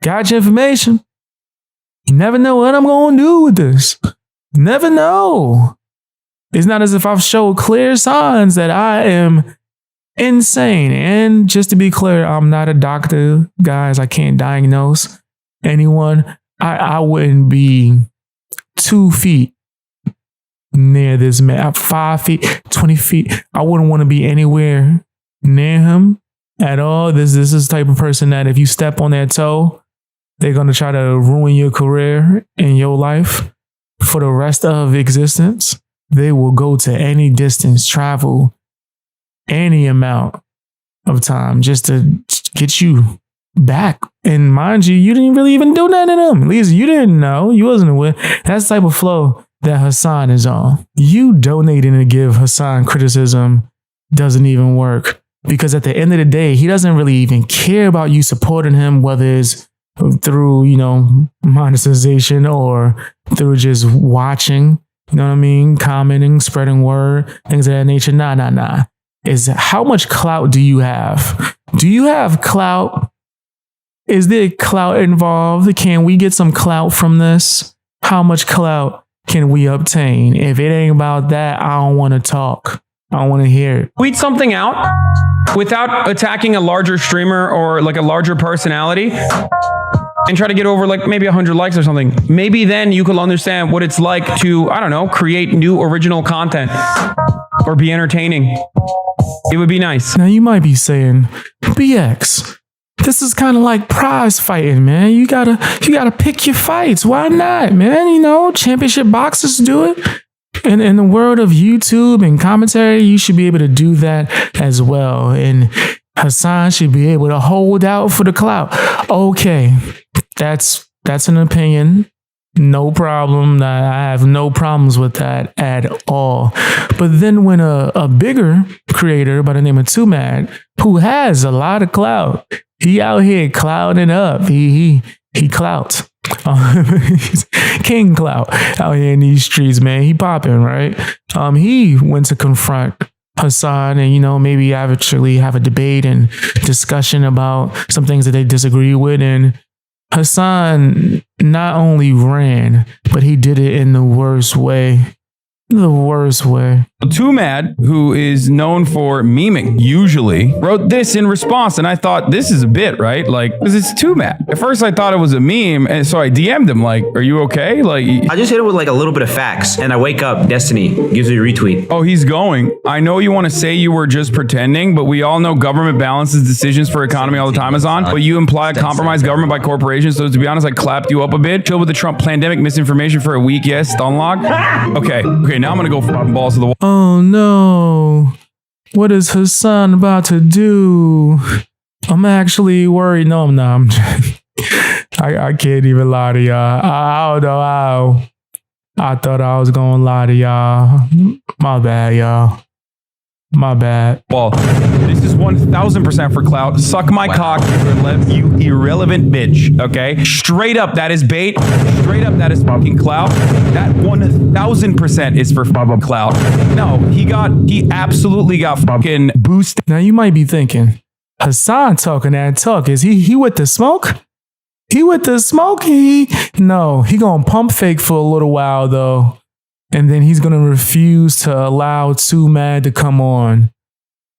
B: Got your information. You never know what I'm going to do with this. Never know. It's not as if I've showed clear signs that I am insane. And just to be clear, I'm not a doctor, guys. I can't diagnose anyone. I wouldn't be 2 feet near this man. 5 feet, 20 feet. I wouldn't want to be anywhere near him at all. This is the type of person that if you step on their toe, they're going to try to ruin your career and your life for the rest of existence. They will go to any distance, travel any amount of time just to get you back. And mind you, you didn't really even do nothing to them. At least you didn't know. You wasn't aware. That's the type of flow that Hasan is on. You donating to give Hasan criticism doesn't even work. Because at the end of the day, he doesn't really even care about you supporting him, whether it's through, monetization or through just watching, commenting, spreading word, things of that nature. Nah. Is how much clout do you have? Do you have clout? Is there clout involved? Can we get some clout from this? How much clout can we obtain? If it ain't about that, I don't want to talk. I don't want to hear it.
S: Tweet something out without attacking a larger streamer or like a larger personality and try to get over like maybe 100 likes or something. Maybe then you can understand what it's like to, I don't know, create new original content or be entertaining. It would be nice.
B: Now you might be saying, BX, this is kind of like prize fighting, man. You gotta pick your fights. Why not, man? Championship boxers do it. And in the world of YouTube and commentary, you should be able to do that as well. And Hasan should be able to hold out for the clout. Okay, that's an opinion. No problem. I have no problems with that at all. But then when a bigger creator by the name of 2Mad, who has a lot of clout, he out here clouding up. He clouts. King Clout out here in these streets, man. He popping, right? He went to confront Hasan and, maybe actually have a debate and discussion about some things that they disagree with. And Hasan not only ran, but he did it in the worst way The worst way.
Q: Too Mad, who is known for memeing, usually, wrote this in response, and I thought, this is a bit, right? Like, because it's Too Mad. At first, I thought it was a meme, and so I DM'd him, like, are you okay? Like,
H: I just hit it with like a little bit of facts, and I wake up, Destiny gives me a retweet.
Q: Oh, he's going. I know you want to say you were just pretending, but we all know government balances decisions for economy all the time, Hasan. But you imply a compromised government by corporations, so to be honest, I clapped you up a bit. Chill with the Trump pandemic misinformation for a week, yes, unlock. Okay, now I'm gonna go fucking balls to the wall.
B: Oh no. What is Hasan about to do? I'm actually worried. No, I'm not. I can't even lie to y'all. I don't know how. I thought I was gonna lie to y'all. My bad, y'all. My bad.
Q: Well, this is 1000% for clout. Suck my cock, you irrelevant bitch. Okay? Straight up, that is bait. Straight up, that is fucking clout. That 1000% is for fucking clout. No, he absolutely got fucking boosted.
B: Now you might be thinking, Hasan talking that talk. Is he with the smoke? He with the smoke? No, he gonna pump fake for a little while though. And then he's going to refuse to allow Too Mad to come on.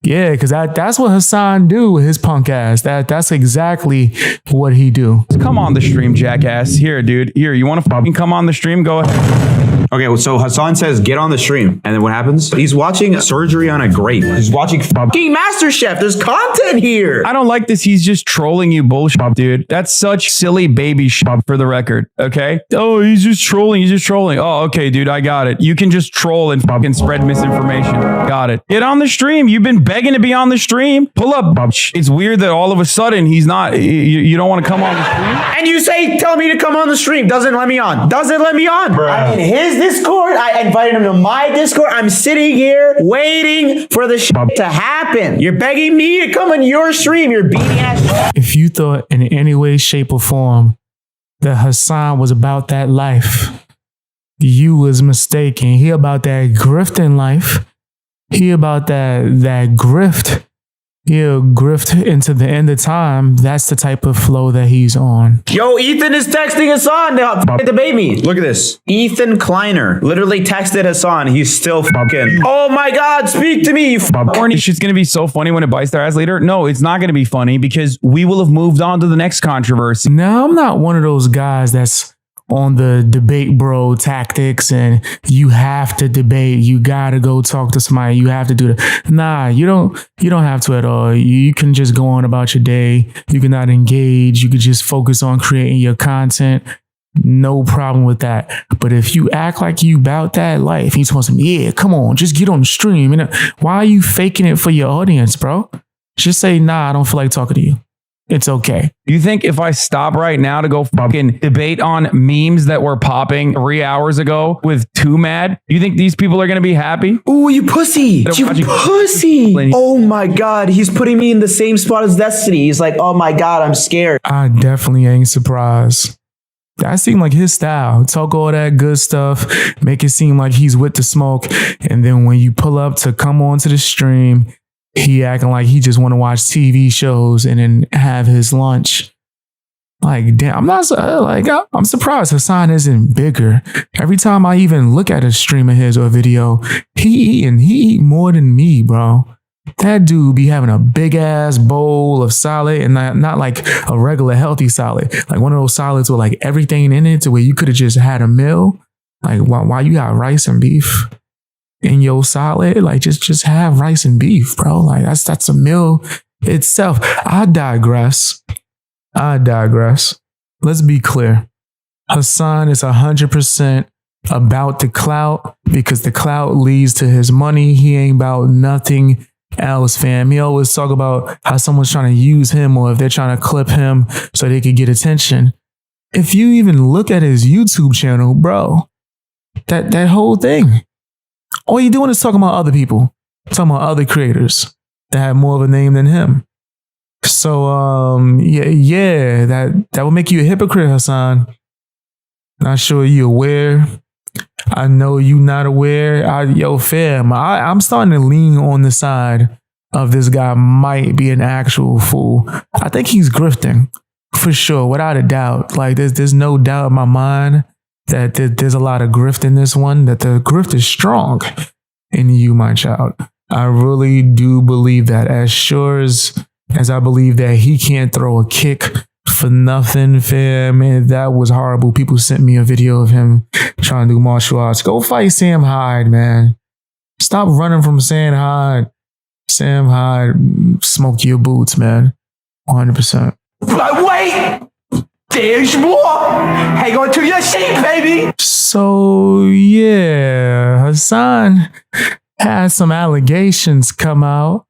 B: Yeah, because that's what Hasan do with his punk ass. That's exactly what he do.
Q: Come on the stream, jackass. Here, dude. Here, you want to fucking come on the stream? Go ahead.
H: Okay, so Hasan says, get on the stream. And then what happens? He's watching Surgery on a Grape. He's watching fucking MasterChef. There's content here.
Q: I don't like this. He's just trolling you bullshit, dude. That's such silly baby shit for the record, okay? Oh, he's just trolling. Oh, okay, dude, I got it. You can just troll and fucking spread misinformation. Got it. Get on the stream. You've been begging to be on the stream. Pull up. It's weird that all of a sudden he's not, you don't want to come on the stream?
H: And you say, tell me to come on the stream. Doesn't let me on. Bruh. I'm in his Discord. I invited him to my Discord. I'm sitting here waiting for the shit to happen. You're begging me to come on your stream. You're beating ass.
B: If you thought in any way, shape, or form that Hasan was about that life, you was mistaken. He about that grifting life. He about that grift. He'll grift into the end of time. That's the type of flow that he's on.
H: Yo, Ethan is texting Hasan to debate me. Look at this. Ethan Kleiner literally texted Hasan. He's still fucking, oh my God, speak to me, you fuck.
Q: It's just going to be so funny when it bites their ass later. No, it's not going to be funny because we will have moved on to the next controversy.
B: Now, I'm not one of those guys that's on the debate bro tactics and you have to debate, you gotta go talk to somebody, you have to do that. Nah, you don't have to at all. You can just go on about your day. You cannot engage. You could just focus on creating your content. No problem with that. But if you act like you about that life, you tell some, yeah, come on, just get on the stream. You know, why are you faking it for your audience, bro? Just say, nah, I don't feel like talking to you. It's okay.
Q: You think if I stop right now to go fucking debate on memes that were popping 3 hours ago with Too Mad, you think these people are going to be happy?
H: Ooh, you pussy. You pussy. Oh my God. He's putting me in the same spot as Destiny. He's like, oh my God, I'm scared.
B: I definitely ain't surprised. That seemed like his style. Talk all that good stuff, make it seem like he's with the smoke. And then when you pull up to come onto the stream, he acting like he just want to watch TV shows and then have his lunch. Like, damn, I'm surprised Hasan isn't bigger. Every time I even look at a stream of his or a video, he eat more than me, bro. That dude be having a big ass bowl of salad and not like a regular healthy salad. Like one of those salads with like everything in it to where you could have just had a meal. Like why you got rice and beef in your salad? Like just have rice and beef, bro. Like that's a meal itself. I digress. Let's be clear. Hasan is 100% about the clout because the clout leads to his money. He ain't about nothing else, fam. He always talk about how someone's trying to use him or if they're trying to clip him so they could get attention. If you even look at his YouTube channel, bro, that whole thing, all you doing is talking about other people, talking about other creators that have more of a name than him. So, yeah, that would make you a hypocrite, Hasan. Not sure you aware. I know you not aware. Fam, I'm starting to lean on the side of this guy might be an actual fool. I think he's grifting for sure, without a doubt. Like there's no doubt in my mind that there's a lot of grift in this one, that the grift is strong in you, my child. I really do believe that, as sure as I believe that he can't throw a kick for nothing, fam. Man, that was horrible. People sent me a video of him trying to do martial arts. Go fight Sam Hyde, man. Stop running from Sam Hyde. Sam Hyde, smoke your boots, man. 100%.
L: But wait! There's more! Hang on to your seat, baby!
B: So, yeah, Hasan had some allegations come out,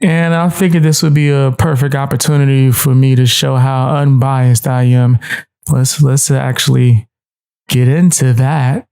B: and I figured this would be a perfect opportunity for me to show how unbiased I am. Let's actually get into that.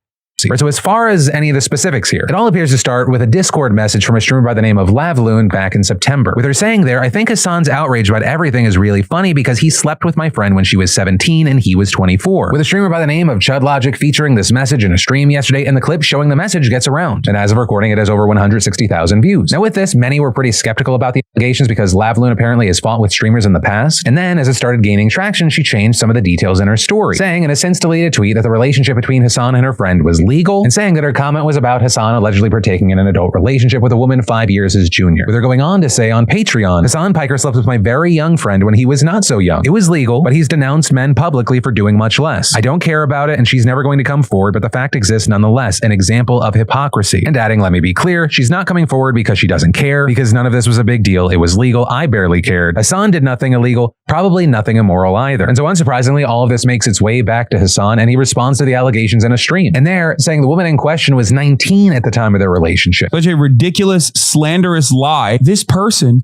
G: So as far as any of the specifics here, it all appears to start with a Discord message from a streamer by the name of Lavloon back in September, with her saying there, I think Hasan's outrage about everything is really funny because he slept with my friend when she was 17 and he was 24. With a streamer by the name of ChudLogic featuring this message in a stream yesterday, and the clip showing the message gets around. And as of recording, it has over 160,000 views. Now with this, many were pretty skeptical about the allegations because Lavloon apparently has fought with streamers in the past. And then as it started gaining traction, she changed some of the details in her story, saying in a since deleted tweet that the relationship between Hasan and her friend was legal, and saying that her comment was about Hasan allegedly partaking in an adult relationship with a woman 5 years his junior. With her going on to say on Patreon, Hasan Piker slept with my very young friend when he was not so young. It was legal, but he's denounced men publicly for doing much less. I don't care about it, and she's never going to come forward, but the fact exists nonetheless, an example of hypocrisy. And adding, let me be clear, she's not coming forward because she doesn't care, because none of this was a big deal. It was legal. I barely cared. Hasan did nothing illegal, probably nothing immoral either. And so unsurprisingly, all of this makes its way back to Hasan, and he responds to the allegations in a stream. And there, saying the woman in question was 19 at the time of their relationship.
T: Such a ridiculous, slanderous lie. This person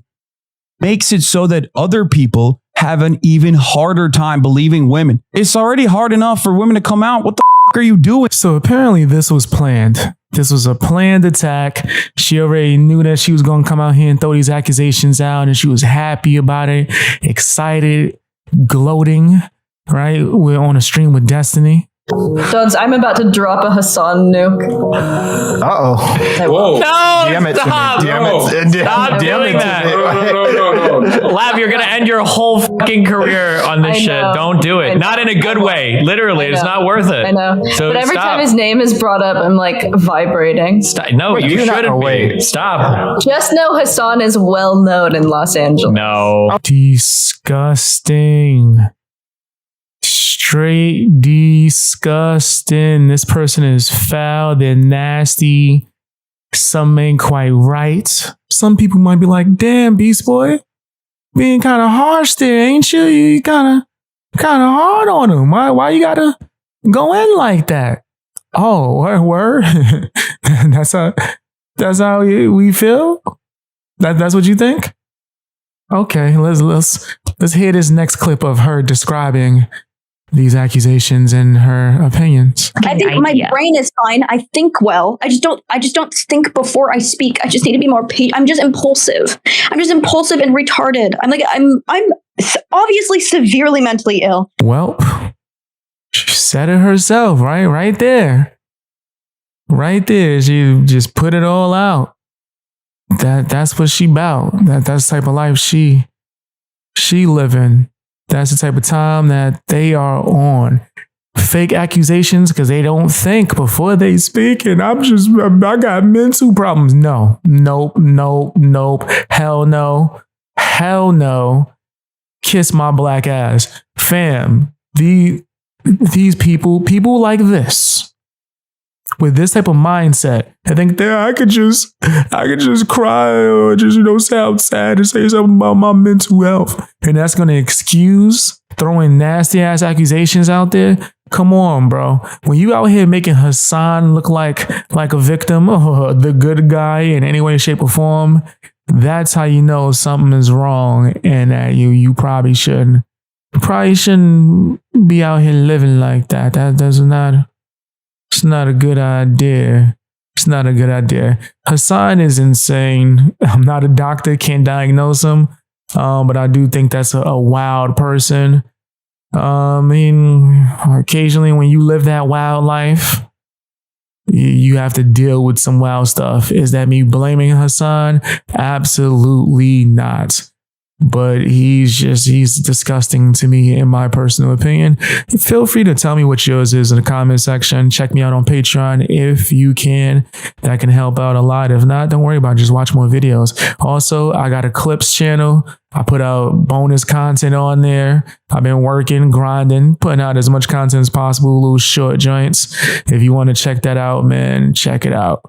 T: makes it so that other people have an even harder time believing women. It's already hard enough for women to come out. What the f*** are you doing?
B: So apparently this was planned. This was a planned attack. She already knew that she was going to come out here and throw these accusations out, and she was happy about it, excited, gloating, right? We're on a stream with Destiny.
V: Duds, I'm about to drop a Hasan nuke.
H: Uh-oh.
V: Whoa.
T: No,
H: DM it
T: stop.
H: to me. DM it.
T: Stop doing that. No. Lab, you're going to end your whole fucking career on this shit. Don't do it. Not in a good way. Literally, it's not worth it.
V: I know.
T: So
V: but every
T: stop.
V: time his name is brought up, I'm like vibrating.
T: Stop. No, you shouldn't be. Stop.
V: Just know Hasan is well known in Los Angeles.
T: No.
B: Disgusting. Straight disgusting. This person is foul. They're nasty. Some ain't quite right. Some people might be like, damn, Beast Boy, being kind of harsh there, ain't you? You kind of hard on him. Why you gotta go in like that? Oh, word? That's how we feel? That's what you think? Okay, let's hear this next clip of her describing these accusations and her opinions.
W: I think my brain is fine. I think well. I just don't think before I speak. I just need to be more patient. I'm just impulsive. I'm just impulsive and retarded. I'm obviously severely mentally ill.
B: Well, she said it herself, right? Right there. Right there. She just put it all out. That's what she about. That's the type of life she living. That's the type of time that they are on. Fake accusations because they don't think before they speak, and I got mental problems. No, nope. Hell no. Kiss my black ass. Fam, these people like this, with this type of mindset, I think that I could just cry or just sound sad and say something about my mental health, and that's gonna excuse throwing nasty ass accusations out there. Come on, bro. When you out here making Hasan look like a victim or the good guy in any way, shape, or form, that's how you know something is wrong, and that you probably shouldn't be out here living like that. It's not a good idea. It's not a good idea. Hasan is insane. I'm not a doctor, can't diagnose him, but I do think that's a wild person. I mean, occasionally when you live that wild life, you have to deal with some wild stuff. Is that me blaming Hasan? Absolutely not. but he's disgusting to me in my personal opinion. Feel free to tell me what yours is in the comment section. Check me out on Patreon if you can. That can help out a lot. If not, don't worry about it. Just watch more videos. Also, I got a clips channel. I put out bonus content on there. I've been working, grinding, putting out as much content as possible, little short joints. If you want to check that out, man, check it out.